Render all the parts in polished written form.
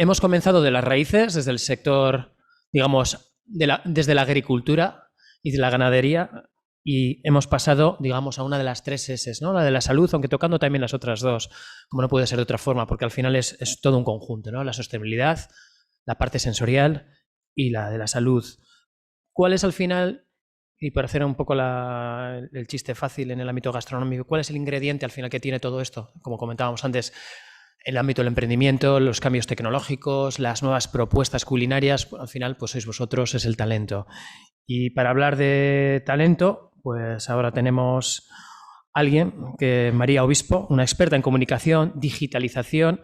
hemos comenzado de las raíces, desde el sector, digamos, desde la agricultura y de la ganadería, y hemos pasado, digamos, a una de las 3 S, ¿no? La de la salud, aunque tocando también las otras 2, como no puede ser de otra forma, porque al final es todo un conjunto, ¿no? La sostenibilidad, la parte sensorial y la de la salud. ¿Cuál es al final, y para hacer un poco el chiste fácil en el ámbito gastronómico, cuál es el ingrediente al final que tiene todo esto? Como comentábamos antes, el ámbito del emprendimiento, los cambios tecnológicos, las nuevas propuestas culinarias, al final pues sois vosotros, es el talento. Y para hablar de talento, pues ahora tenemos a alguien, María Obispo, una experta en comunicación, digitalización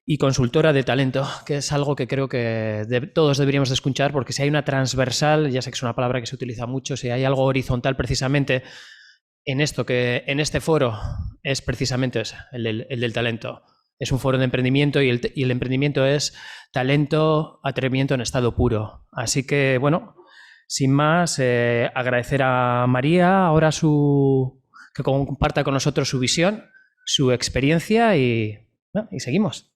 y consultora de talento, que es algo que creo que todos deberíamos de escuchar, porque si hay una transversal, ya sé que es una palabra que se utiliza mucho, si hay algo horizontal precisamente en esto, que en este foro es precisamente el del talento. Es un foro de emprendimiento y el emprendimiento es talento, atrevimiento en estado puro. Así que, bueno, sin más, agradecer a María ahora que comparta con nosotros su visión, su experiencia y seguimos.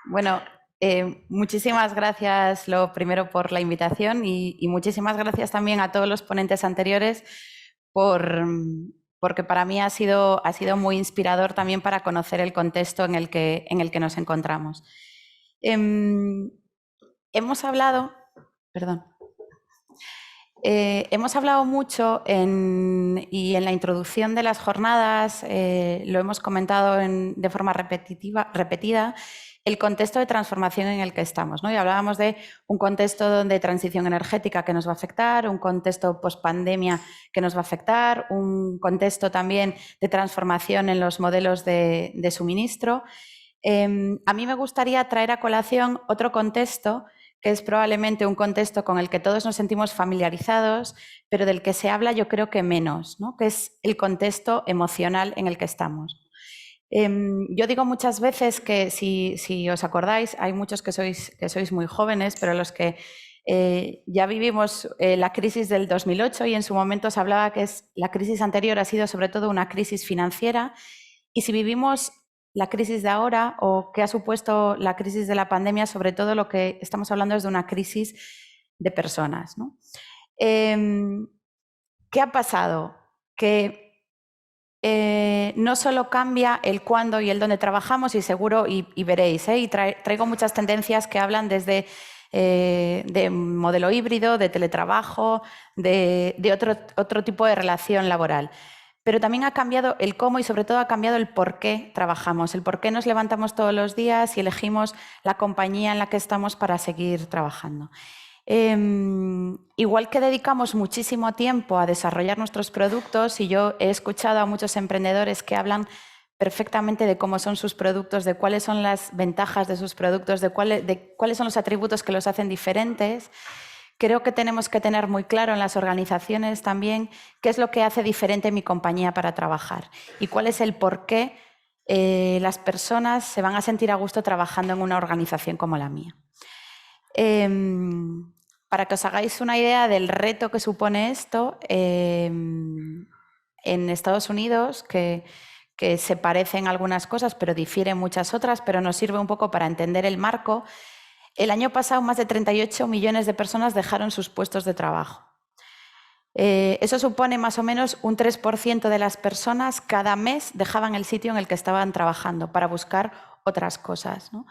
Bueno, muchísimas gracias, lo primero, por la invitación y muchísimas gracias también a todos los ponentes anteriores porque para mí ha sido muy inspirador también para conocer el contexto en el que nos encontramos. Hemos hablado mucho y en la introducción de las jornadas lo hemos comentado de forma repetida, el contexto de transformación en el que estamos, ¿no? Y hablábamos de un contexto de transición energética que nos va a afectar, un contexto post-pandemia que nos va a afectar, un contexto también de transformación en los modelos de suministro. A mí me gustaría traer a colación otro contexto que es probablemente un contexto con el que todos nos sentimos familiarizados, pero del que se habla yo creo que menos, ¿no? Que es el contexto emocional en el que estamos. Yo digo muchas veces que, si os acordáis, hay muchos que sois muy jóvenes, pero los que ya vivimos la crisis del 2008 y en su momento se hablaba que la crisis anterior ha sido sobre todo una crisis financiera, y si vivimos la crisis de ahora o qué ha supuesto la crisis de la pandemia, sobre todo lo que estamos hablando es de una crisis de personas, ¿no? ¿Qué ha pasado? Que no solo cambia el cuándo y el dónde trabajamos, y seguro, y veréis, y traigo muchas tendencias que hablan desde de modelo híbrido, de teletrabajo, de otro tipo de relación laboral. Pero también ha cambiado el cómo y sobre todo ha cambiado el por qué trabajamos, el por qué nos levantamos todos los días y elegimos la compañía en la que estamos para seguir trabajando. Igual que dedicamos muchísimo tiempo a desarrollar nuestros productos, y yo he escuchado a muchos emprendedores que hablan perfectamente de cómo son sus productos, de cuáles son las ventajas de sus productos, de cuáles son los atributos que los hacen diferentes, creo que tenemos que tener muy claro en las organizaciones también qué es lo que hace diferente mi compañía para trabajar y cuál es el por qué las personas se van a sentir a gusto trabajando en una organización como la mía. Para que os hagáis una idea del reto que supone esto, en Estados Unidos, que se parecen algunas cosas, pero difieren muchas otras, pero nos sirve un poco para entender el marco. El año pasado más de 38 millones de personas dejaron sus puestos de trabajo. Eso supone más o menos un 3% de las personas cada mes dejaban el sitio en el que estaban trabajando para buscar otras cosas, ¿no?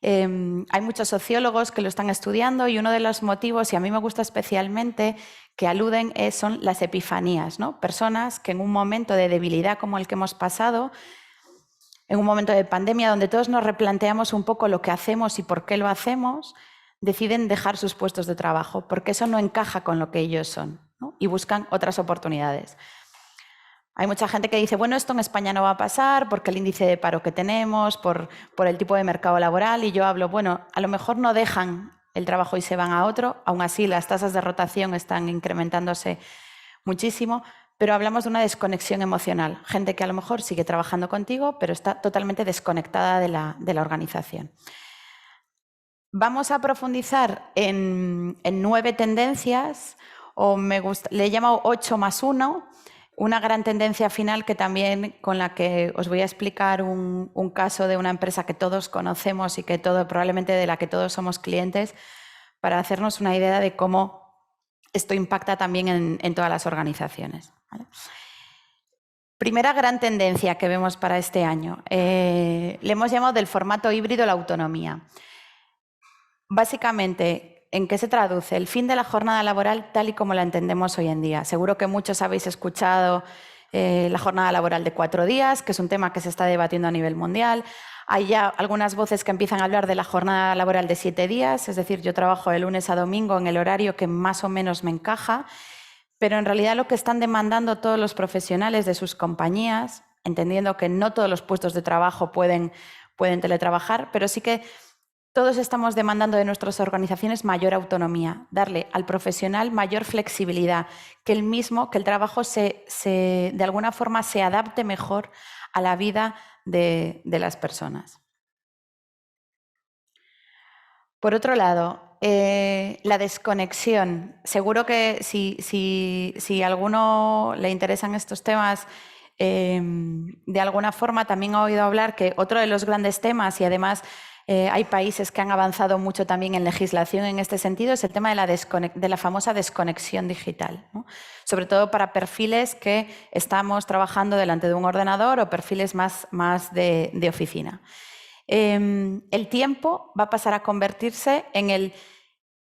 Hay muchos sociólogos que lo están estudiando y uno de los motivos, y a mí me gusta especialmente, que aluden son las epifanías, ¿no? Personas que en un momento de debilidad como el que hemos pasado, en un momento de pandemia donde todos nos replanteamos un poco lo que hacemos y por qué lo hacemos, deciden dejar sus puestos de trabajo porque eso no encaja con lo que ellos son, ¿no? Y buscan otras oportunidades. Hay mucha gente que dice, bueno, esto en España no va a pasar porque el índice de paro que tenemos, por el tipo de mercado laboral, y yo hablo, bueno, a lo mejor no dejan el trabajo y se van a otro, aún así las tasas de rotación están incrementándose muchísimo, pero hablamos de una desconexión emocional, gente que a lo mejor sigue trabajando contigo, pero está totalmente desconectada de la organización. Vamos a profundizar en 9 tendencias, o le he llamado 8+1, una gran tendencia final que también con la que os voy a explicar un caso de una empresa que todos conocemos y que probablemente de la que todos somos clientes, para hacernos una idea de cómo esto impacta también en todas las organizaciones, ¿vale? Primera gran tendencia que vemos para este año. Le hemos llamado del formato híbrido la autonomía. Básicamente, ¿en qué se traduce? El fin de la jornada laboral tal y como la entendemos hoy en día. Seguro que muchos habéis escuchado la jornada laboral de 4 días, que es un tema que se está debatiendo a nivel mundial. Hay ya algunas voces que empiezan a hablar de la jornada laboral de 7 días, es decir, yo trabajo de lunes a domingo en el horario que más o menos me encaja, pero en realidad lo que están demandando todos los profesionales de sus compañías, entendiendo que no todos los puestos de trabajo pueden teletrabajar, pero sí que todos estamos demandando de nuestras organizaciones mayor autonomía, darle al profesional mayor flexibilidad, que el trabajo de alguna forma se adapte mejor a la vida de las personas. Por otro lado, la desconexión. Seguro que si a alguno le interesan estos temas, de alguna forma también ha oído hablar que otro de los grandes temas, y además hay países que han avanzado mucho también en legislación en este sentido, es el tema de la famosa desconexión digital, ¿no? Sobre todo para perfiles que estamos trabajando delante de un ordenador o perfiles más de oficina. El tiempo va a pasar a convertirse en el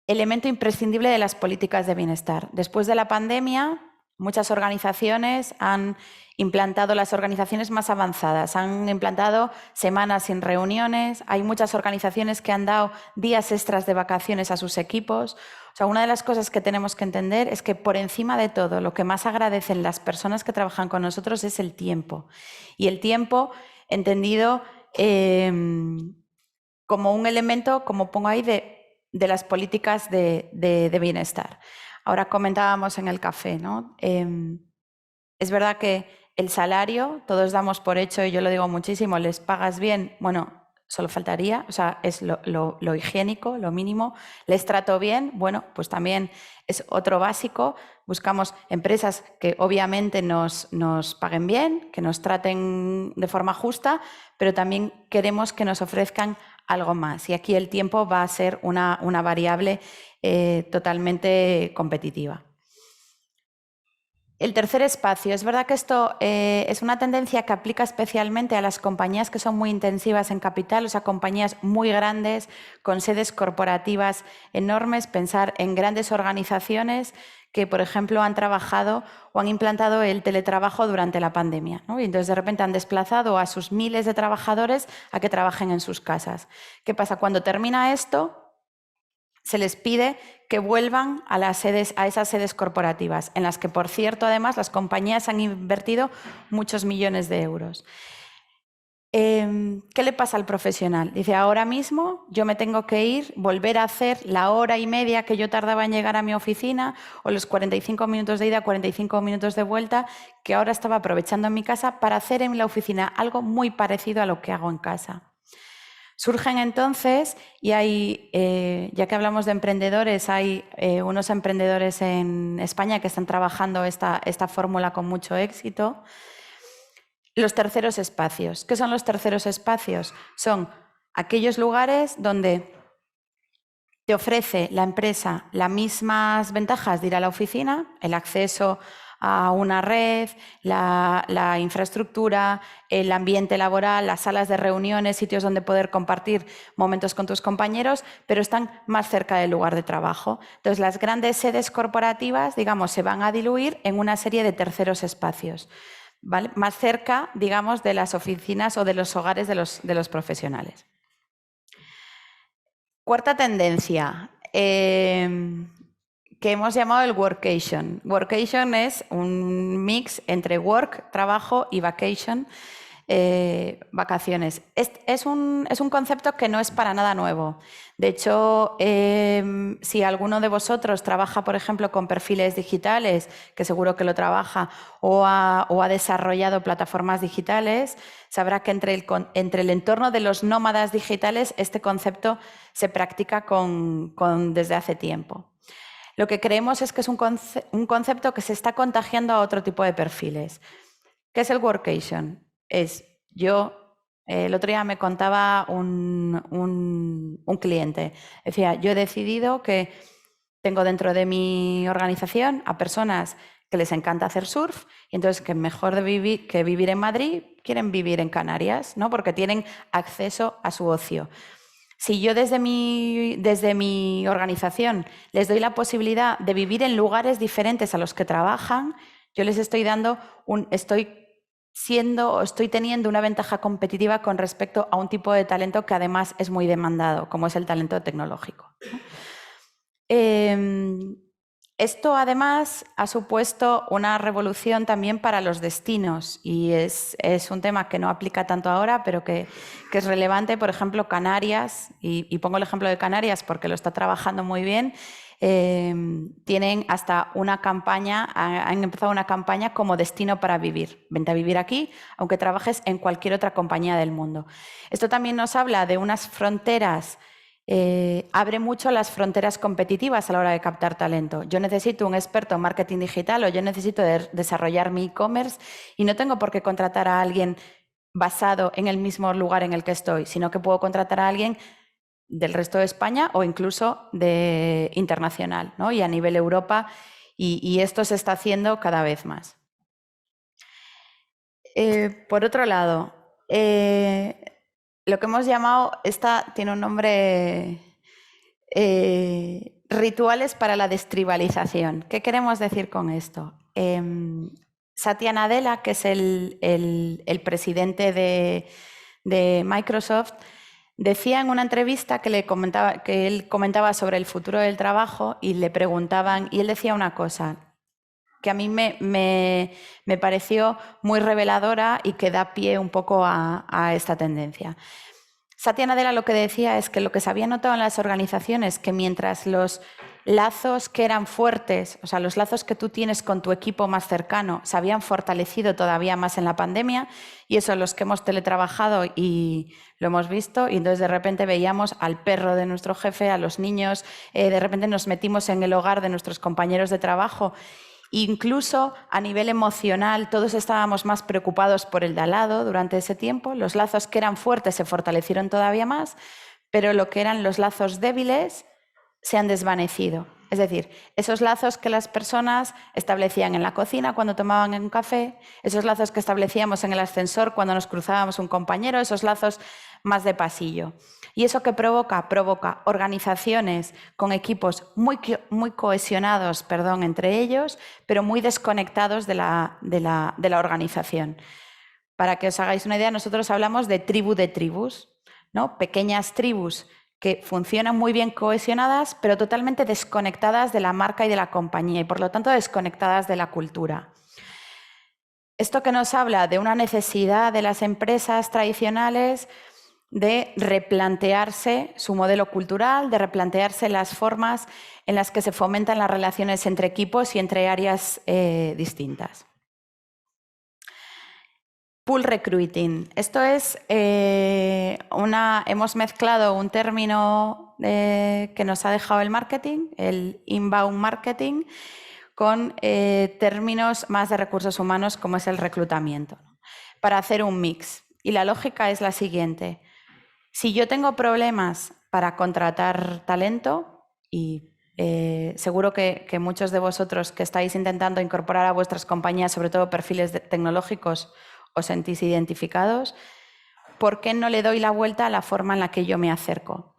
elemento imprescindible de las políticas de bienestar. Después de la pandemia, muchas organizaciones han implantado, las organizaciones más avanzadas, han implantado semanas sin reuniones, hay muchas organizaciones que han dado días extras de vacaciones a sus equipos. O sea, una de las cosas que tenemos que entender es que por encima de todo, lo que más agradecen las personas que trabajan con nosotros es el tiempo. Y el tiempo entendido como un elemento, como pongo ahí, de las políticas de bienestar. Ahora comentábamos en el café, ¿no? Es verdad que el salario, todos damos por hecho, y yo lo digo muchísimo, ¿les pagas bien? Bueno, solo faltaría, o sea, es lo higiénico, lo mínimo. ¿Les trato bien? Bueno, pues también es otro básico. Buscamos empresas que obviamente nos paguen bien, que nos traten de forma justa, pero también queremos que nos ofrezcan algo más. Y aquí el tiempo va a ser una variable totalmente competitiva. El tercer espacio. Es verdad que esto es una tendencia que aplica especialmente a las compañías que son muy intensivas en capital, o sea, compañías muy grandes, con sedes corporativas enormes. Pensar en grandes organizaciones que, por ejemplo, han trabajado o han implantado el teletrabajo durante la pandemia, ¿no? Y entonces, de repente, han desplazado a sus miles de trabajadores a que trabajen en sus casas. ¿Qué pasa? Cuando termina esto, se les pide que vuelvan a esas sedes corporativas, en las que, por cierto, además, las compañías han invertido muchos millones de euros. ¿Qué le pasa al profesional? Dice, ahora mismo yo me tengo que ir, volver a hacer la hora y media que yo tardaba en llegar a mi oficina, o los 45 minutos de ida, 45 minutos de vuelta, que ahora estaba aprovechando en mi casa para hacer en la oficina algo muy parecido a lo que hago en casa. Surgen entonces, y hay, ya que hablamos de emprendedores, hay unos emprendedores en España que están trabajando esta fórmula con mucho éxito. Los terceros espacios. ¿Qué son los terceros espacios? Son aquellos lugares donde te ofrece la empresa las mismas ventajas de ir a la oficina, el acceso a una red, la infraestructura, el ambiente laboral, las salas de reuniones, sitios donde poder compartir momentos con tus compañeros, pero están más cerca del lugar de trabajo. Entonces, las grandes sedes corporativas, digamos, se van a diluir en una serie de terceros espacios, ¿vale? Más cerca, digamos, de las oficinas o de los hogares de los profesionales. Cuarta tendencia, que hemos llamado el workation. Workation es un mix entre work, trabajo, y vacation, vacaciones. Es un concepto que no es para nada nuevo. De hecho, si alguno de vosotros trabaja, por ejemplo, con perfiles digitales, que seguro que lo trabaja, o ha desarrollado plataformas digitales, sabrá que entre el entorno de los nómadas digitales este concepto se practica desde hace tiempo. Lo que creemos es que es un concepto que se está contagiando a otro tipo de perfiles. ¿Qué es el workation? El otro día me contaba un cliente, decía, yo he decidido que tengo dentro de mi organización a personas que les encanta hacer surf y entonces que mejor que vivir en Madrid, quieren vivir en Canarias, ¿no? Porque tienen acceso a su ocio. Si yo desde mi organización les doy la posibilidad de vivir en lugares diferentes a los que trabajan, yo les estoy estoy teniendo una ventaja competitiva con respecto a un tipo de talento que además es muy demandado, como es el talento tecnológico. Esto además ha supuesto una revolución también para los destinos y es un tema que no aplica tanto ahora, pero que es relevante. Por ejemplo, Canarias, y pongo el ejemplo de Canarias porque lo está trabajando muy bien, tienen hasta una campaña, han empezado una campaña como destino para vivir. Vente a vivir aquí, aunque trabajes en cualquier otra compañía del mundo. Esto también nos habla de unas fronteras. Abre mucho las fronteras competitivas a la hora de captar talento. Yo necesito un experto en marketing digital o yo necesito desarrollar mi e-commerce y no tengo por qué contratar a alguien basado en el mismo lugar en el que estoy, sino que puedo contratar a alguien del resto de España o incluso internacional, ¿no? Y a nivel Europa, y esto se está haciendo cada vez más. Por otro lado, lo que hemos llamado, tiene un nombre, rituales para la destribalización. ¿Qué queremos decir con esto? Satya Nadella, que es el presidente de Microsoft, decía en una entrevista que él comentaba sobre el futuro del trabajo y le preguntaban, y él decía una cosa que a mí me pareció muy reveladora y que da pie un poco a esta tendencia. Satya Nadella lo que decía es que lo que se había notado en las organizaciones, que mientras los lazos que eran fuertes, o sea, los lazos que tú tienes con tu equipo más cercano, se habían fortalecido todavía más en la pandemia, y eso los que hemos teletrabajado y lo hemos visto, y entonces de repente veíamos al perro de nuestro jefe, a los niños, de repente nos metimos en el hogar de nuestros compañeros de trabajo. Incluso a nivel emocional, todos estábamos más preocupados por el de al lado durante ese tiempo. Los lazos que eran fuertes se fortalecieron todavía más, pero lo que eran los lazos débiles se han desvanecido. Es decir, esos lazos que las personas establecían en la cocina cuando tomaban un café, esos lazos que establecíamos en el ascensor cuando nos cruzábamos un compañero, esos lazos más de pasillo. ¿Y eso qué provoca? Provoca organizaciones con equipos muy cohesionados, entre ellos, pero muy desconectados de la organización. Para que os hagáis una idea, nosotros hablamos de tribu de tribus, ¿no? Pequeñas tribus que funcionan muy bien cohesionadas, pero totalmente desconectadas de la marca y de la compañía, y por lo tanto desconectadas de la cultura. Esto que nos habla de una necesidad de las empresas tradicionales de replantearse su modelo cultural, de replantearse las formas en las que se fomentan las relaciones entre equipos y entre áreas distintas. Pool recruiting. Esto es hemos mezclado un término que nos ha dejado el marketing, el inbound marketing, con términos más de recursos humanos como es el reclutamiento, para hacer un mix. Y la lógica es la siguiente. Si yo tengo problemas para contratar talento, y seguro que muchos de vosotros que estáis intentando incorporar a vuestras compañías, sobre todo perfiles tecnológicos, os sentís identificados, ¿por qué no le doy la vuelta a la forma en la que yo me acerco?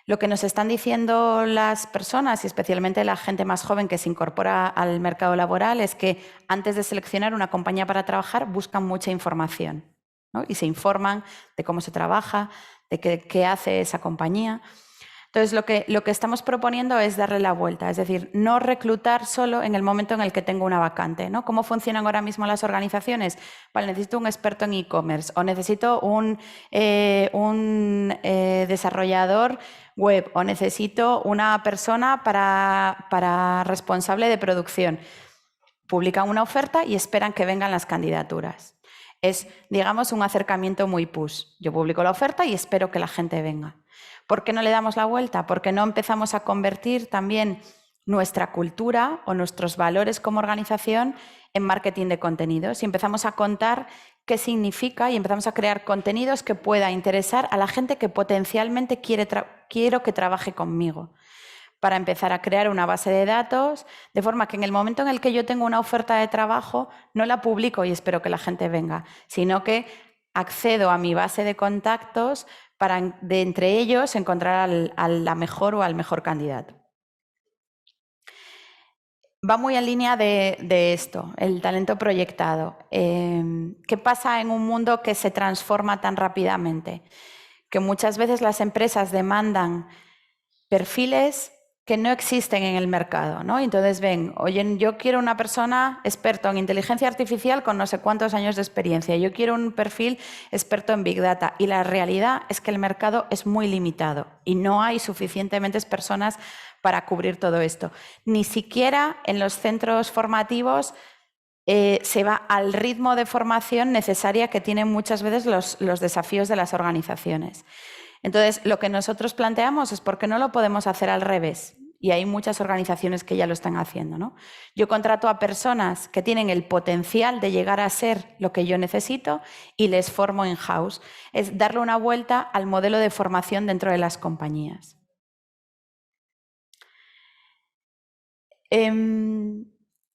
Lo que nos están diciendo las personas, y especialmente la gente más joven que se incorpora al mercado laboral, es que antes de seleccionar una compañía para trabajar buscan mucha información, ¿no? Y se informan de cómo se trabaja, de qué hace esa compañía. Entonces, lo que estamos proponiendo es darle la vuelta, es decir, no reclutar solo en el momento en el que tengo una vacante, ¿no? ¿Cómo funcionan ahora mismo las organizaciones? Vale, necesito un experto en e-commerce o necesito un desarrollador web o necesito una persona para responsable de producción. Publican una oferta y esperan que vengan las candidaturas. Es, digamos, un acercamiento muy push. Yo publico la oferta y espero que la gente venga. ¿Por qué no le damos la vuelta? ¿Por qué no empezamos a convertir también nuestra cultura o nuestros valores como organización en marketing de contenidos y empezamos a contar qué significa y empezamos a crear contenidos que pueda interesar a la gente que potencialmente quiero que trabaje conmigo, para empezar a crear una base de datos, de forma que en el momento en el que yo tengo una oferta de trabajo, no la publico y espero que la gente venga, sino que accedo a mi base de contactos para de entre ellos encontrar a la mejor o al mejor candidato. Va muy en línea de esto, el talento proyectado. ¿Qué pasa en un mundo que se transforma tan rápidamente? Que muchas veces las empresas demandan perfiles que no existen en el mercado, ¿no? Entonces ven, oye, yo quiero una persona experto en inteligencia artificial con no sé cuántos años de experiencia, yo quiero un perfil experto en Big Data, y la realidad es que el mercado es muy limitado y no hay suficientemente personas para cubrir todo esto. Ni siquiera en los centros formativos se va al ritmo de formación necesaria que tienen muchas veces los desafíos de las organizaciones. Entonces, lo que nosotros planteamos es por qué no lo podemos hacer al revés. Y hay muchas organizaciones que ya lo están haciendo, ¿no? Yo contrato a personas que tienen el potencial de llegar a ser lo que yo necesito y les formo in-house. Es darle una vuelta al modelo de formación dentro de las compañías.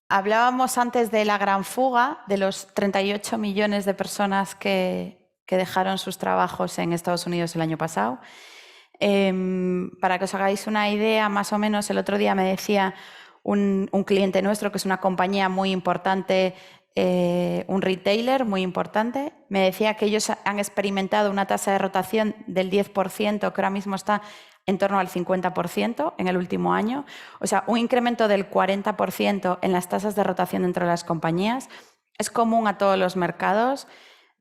Hablábamos antes de la gran fuga, de los 38 millones de personas que dejaron sus trabajos en Estados Unidos el año pasado. Para que os hagáis una idea, más o menos, el otro día me decía un cliente nuestro, que es una compañía muy importante, un retailer muy importante, me decía que ellos han experimentado una tasa de rotación del 10%, que ahora mismo está en torno al 50% en el último año. O sea, un incremento del 40% en las tasas de rotación dentro de las compañías. Es común a todos los mercados.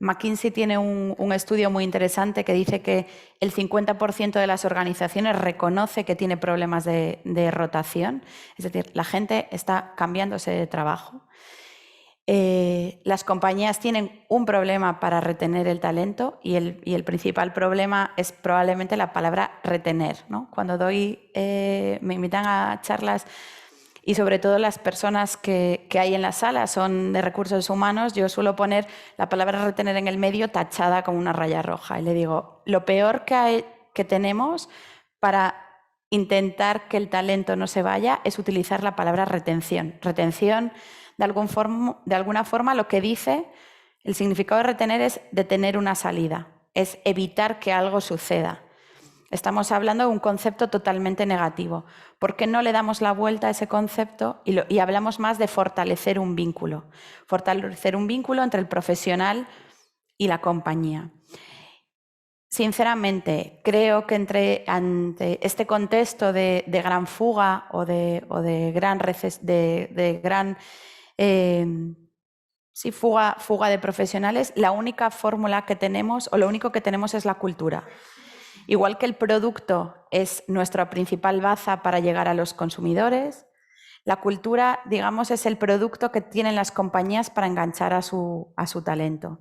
McKinsey tiene un estudio muy interesante que dice que el 50% de las organizaciones reconoce que tiene problemas de rotación. Es decir, la gente está cambiándose de trabajo. Las compañías tienen un problema para retener el talento y el principal problema es probablemente la palabra retener, ¿no? Cuando me invitan a charlas y sobre todo las personas que hay en la sala son de recursos humanos, yo suelo poner la palabra retener en el medio tachada con una raya roja y le digo, lo peor que tenemos para intentar que el talento no se vaya es utilizar la palabra retención. Retención, de alguna forma, lo que dice, el significado de retener es detener una salida, es evitar que algo suceda. Estamos hablando de un concepto totalmente negativo. ¿Por qué no le damos la vuelta a ese concepto y hablamos más de fortalecer un vínculo? Fortalecer un vínculo entre el profesional y la compañía. Sinceramente, creo que ante este contexto de gran fuga o de gran fuga de profesionales, la única fórmula que tenemos o lo único que tenemos es la cultura. Igual que el producto es nuestra principal baza para llegar a los consumidores, la cultura, digamos, es el producto que tienen las compañías para enganchar a su talento.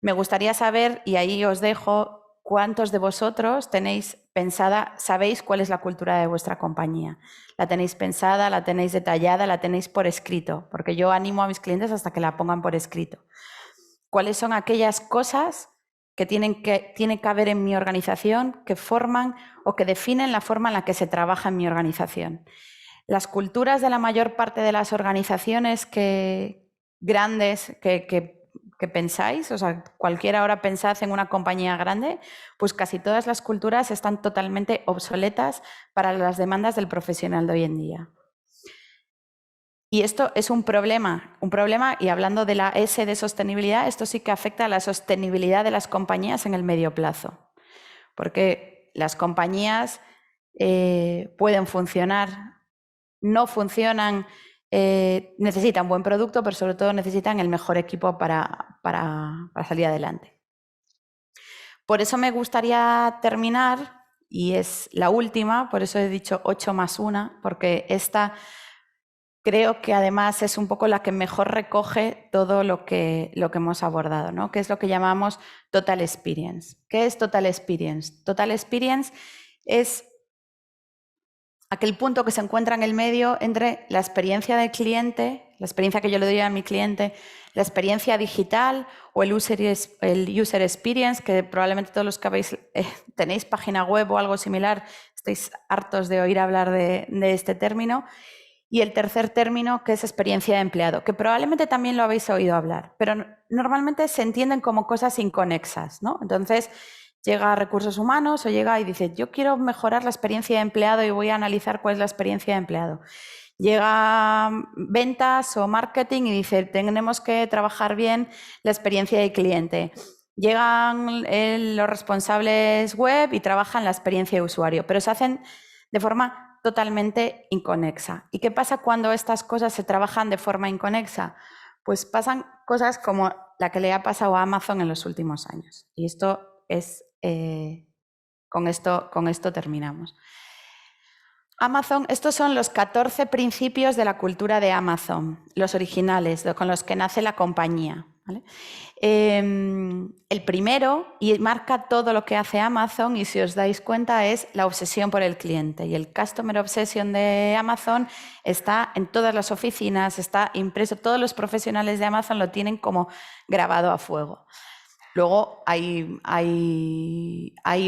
Me gustaría saber, y ahí os dejo, ¿cuántos de vosotros tenéis pensada, sabéis cuál es la cultura de vuestra compañía? ¿La tenéis pensada, la tenéis detallada, la tenéis por escrito? Porque yo animo a mis clientes hasta que la pongan por escrito. ¿Cuáles son aquellas cosas que tienen que haber en mi organización, que forman o que definen la forma en la que se trabaja en mi organización? Las culturas de la mayor parte de las organizaciones grandes que pensáis, o sea, cualquiera ahora pensad en una compañía grande, pues casi todas las culturas están totalmente obsoletas para las demandas del profesional de hoy en día. Y esto es un problema, y hablando de la S de sostenibilidad, esto sí que afecta a la sostenibilidad de las compañías en el medio plazo, porque las compañías pueden funcionar, no funcionan, necesitan buen producto, pero sobre todo necesitan el mejor equipo para salir adelante. Por eso me gustaría terminar, y es la última, por eso he dicho 8 más 1, porque esta creo que además es un poco la que mejor recoge todo lo que hemos abordado, ¿no? Que es lo que llamamos Total Experience. ¿Qué es Total Experience? Total Experience es aquel punto que se encuentra en el medio entre la experiencia del cliente, la experiencia que yo le doy a mi cliente, la experiencia digital o el user experience, que probablemente todos los que tenéis página web o algo similar estáis hartos de oír hablar de este término. Y el tercer término, que es experiencia de empleado, que probablemente también lo habéis oído hablar, pero normalmente se entienden como cosas inconexas, ¿no? Entonces, llega a recursos humanos o llega y dice, yo quiero mejorar la experiencia de empleado y voy a analizar cuál es la experiencia de empleado. Llega ventas o marketing y dice, tenemos que trabajar bien la experiencia de cliente. Llegan los responsables web y trabajan la experiencia de usuario, pero se hacen de forma totalmente inconexa. ¿Y qué pasa cuando estas cosas se trabajan de forma inconexa? Pues pasan cosas como la que le ha pasado a Amazon en los últimos años. Y esto es, con esto terminamos. Amazon, estos son los 14 principios de la cultura de Amazon, los originales, con los que nace la compañía, ¿vale? El primero, y marca todo lo que hace Amazon, y si os dais cuenta, es la obsesión por el cliente. Y el Customer Obsession de Amazon está en todas las oficinas, está impreso, todos los profesionales de Amazon lo tienen como grabado a fuego. Luego hay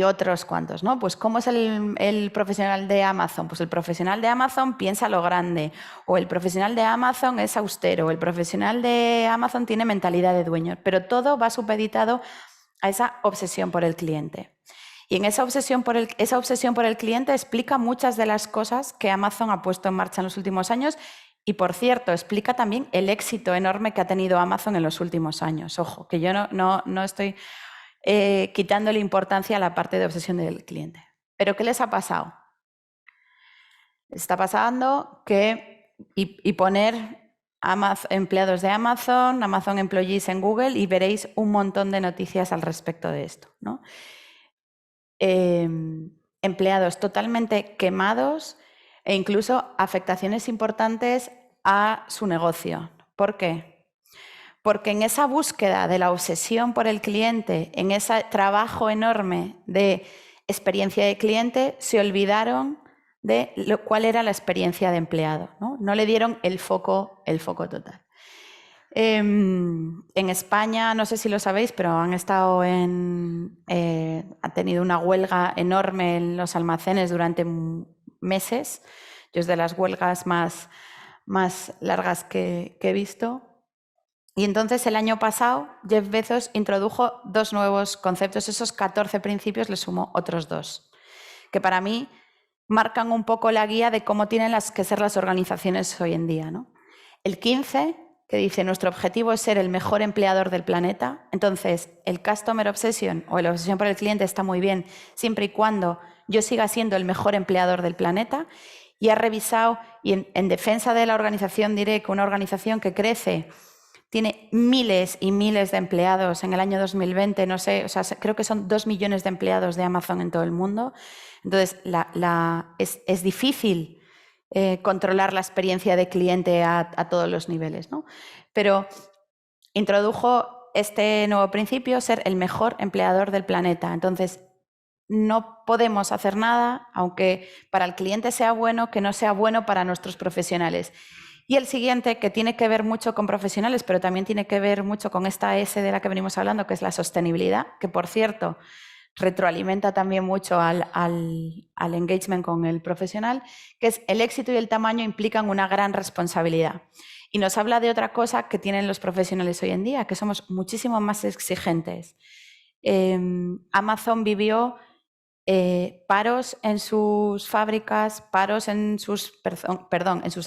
otros cuantos, ¿no? Pues ¿cómo es el profesional de Amazon? Pues el profesional de Amazon piensa lo grande, o el profesional de Amazon es austero, o el profesional de Amazon tiene mentalidad de dueño, pero todo va supeditado a esa obsesión por el cliente. Y en esa obsesión por el cliente explica muchas de las cosas que Amazon ha puesto en marcha en los últimos años. Y, por cierto, explica también el éxito enorme que ha tenido Amazon en los últimos años. Ojo, que yo no estoy quitándole importancia a la parte de obsesión del cliente. ¿Pero qué les ha pasado? Está pasando que, y poner empleados de Amazon, Amazon Employees en Google, y veréis un montón de noticias al respecto de esto, ¿no? Empleados totalmente quemados, e incluso afectaciones importantes a su negocio. ¿Por qué? Porque en esa búsqueda de la obsesión por el cliente, en ese trabajo enorme de experiencia de cliente, se olvidaron de cuál era la experiencia de empleado, ¿no? No le dieron el foco total. En España, no sé si lo sabéis, pero han tenido una huelga enorme en los almacenes durante meses. Yo es de las huelgas más largas que he visto. Y entonces el año pasado Jeff Bezos introdujo 2 nuevos conceptos. Esos 14 principios le sumo otros 2, que para mí marcan un poco la guía de cómo tienen que ser las organizaciones hoy en día, ¿no? El 15, que dice, nuestro objetivo es ser el mejor empleador del planeta. Entonces, el Customer Obsession o la obsesión por el cliente está muy bien siempre y cuando yo siga siendo el mejor empleador del planeta. Y ha revisado, y en defensa de la organización diré que una organización que crece, tiene miles y miles de empleados en el año 2020, no sé, o sea, creo que son 2 millones de empleados de Amazon en todo el mundo. Entonces, es difícil controlar la experiencia de cliente a todos los niveles, ¿no? Pero introdujo este nuevo principio, ser el mejor empleador del planeta. Entonces, no podemos hacer nada, aunque para el cliente sea bueno, que no sea bueno para nuestros profesionales. Y el siguiente, que tiene que ver mucho con profesionales, pero también tiene que ver mucho con esta S de la que venimos hablando, que es la sostenibilidad, que, por cierto, retroalimenta también mucho al engagement con el profesional, que es el éxito y el tamaño implican una gran responsabilidad. Y nos habla de otra cosa que tienen los profesionales hoy en día, que somos muchísimo más exigentes. Amazon vivió paros en sus fábricas, paros en sus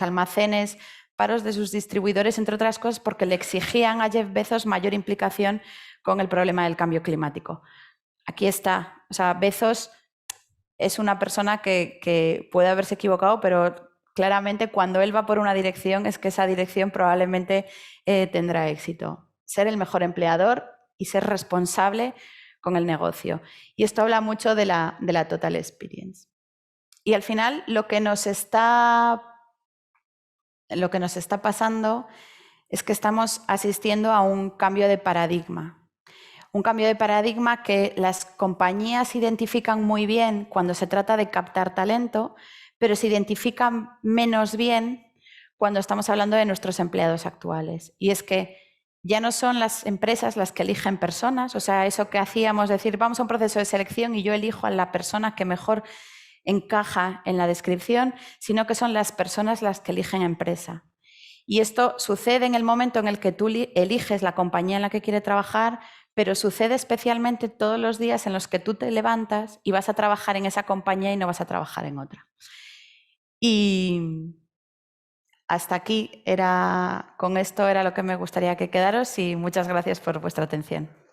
almacenes, paros de sus distribuidores, entre otras cosas, porque le exigían a Jeff Bezos mayor implicación con el problema del cambio climático. Aquí está. O sea, Bezos es una persona que puede haberse equivocado, pero claramente cuando él va por una dirección es que esa dirección probablemente tendrá éxito. Ser el mejor empleador y ser responsable con el negocio. Y esto habla mucho de la Total Experience. Y al final lo que nos está pasando es que estamos asistiendo a un cambio de paradigma. Un cambio de paradigma que las compañías identifican muy bien cuando se trata de captar talento, pero se identifican menos bien cuando estamos hablando de nuestros empleados actuales. Y es que ya no son las empresas las que eligen personas, o sea, eso que hacíamos, decir, vamos a un proceso de selección y yo elijo a la persona que mejor encaja en la descripción, sino que son las personas las que eligen empresa. Y esto sucede en el momento en el que tú eliges la compañía en la que quieres trabajar, pero sucede especialmente todos los días en los que tú te levantas y vas a trabajar en esa compañía y no vas a trabajar en otra. Y hasta aquí con esto era lo que me gustaría que quedaros y muchas gracias por vuestra atención.